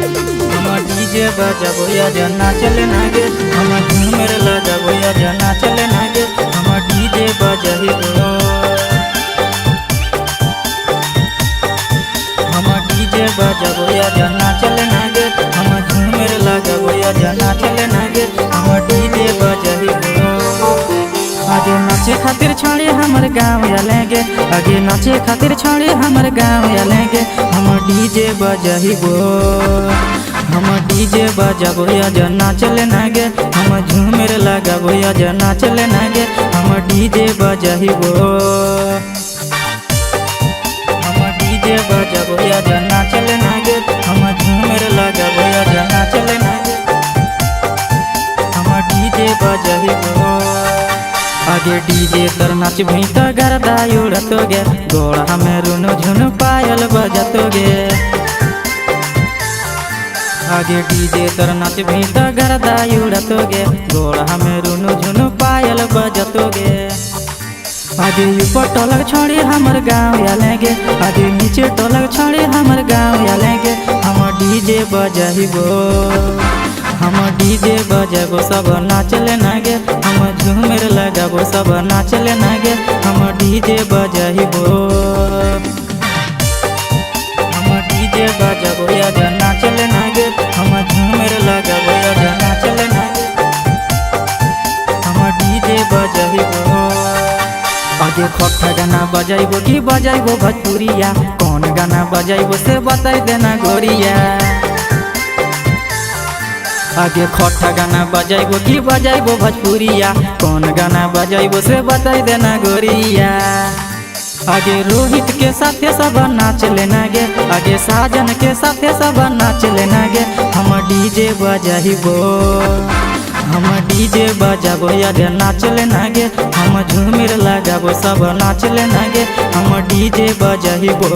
हम डीजे बजाबो या जना चले नागे हम झूमर लगाबो या जना चले नागे हम डीजे बजाइबो हम डीजे बजाबो या जना चले नागे हम झूमर लगाबो या जना चले नागे हम डीजे बजाइबो आगे नाचे खातिर छोड़े हमर गाँव आलेंगे आगे नाचे खातिर छोड़े हमर गाँव आलेंगे हम डीजे बजाइबो हम डीजे बजाबो या जना चले नागे हम झूमर लगाबो या जना चले नागे हम डीजे बजाइबो हम डीजे बजाबो या जना चले नागे हम झूमर लगाबो या जना चले नागे हम डीजे बजाइबो आगे डीजे तर नाच भीत गरदा उड़तोगे गोड़ हमें रुनु झुनु पायल बजतोगे आगे डीजे तर नाच भीत गरदा उड़तोगे गोड़ हमें रुनु झुनु पायल बजतोगे आगे ऊपर टोलक छोड़े हमर गाँव आलेंगे आगे नीचे टोलक छोड़े हमर गाँव आलेंगे हम डीजे बजाइबो हम डीजे बजाबो सब नाचले नागे हम झूमर लगाबो सब नाचले नागे हम डीजे बजाइबो हम डीजे बजाबो या जना चले नागे हम झूमर लगाबो या जना चले नागे हम डीजे बजाइबो आगे खट्टा गाना बजाइबो कि बजाइबो भोजपुरिया कौन गाना बजाइबो से बताई देना गोरिया आगे खट्टा गाना बजाइबो कि बजाइबो भोजपुरिया कौन गाना बजाइबो से बताई देना गोरिया आगे रोहित के साथे सब नाच लेनागे आगे साजन के साथे सब नाच लेनागे हम डीजे बजाइबो हम डीजे बजाबो या नाच लेनागे हम झूमर लगाबो सब नाच लेनागे हम डीजे बजाइबो।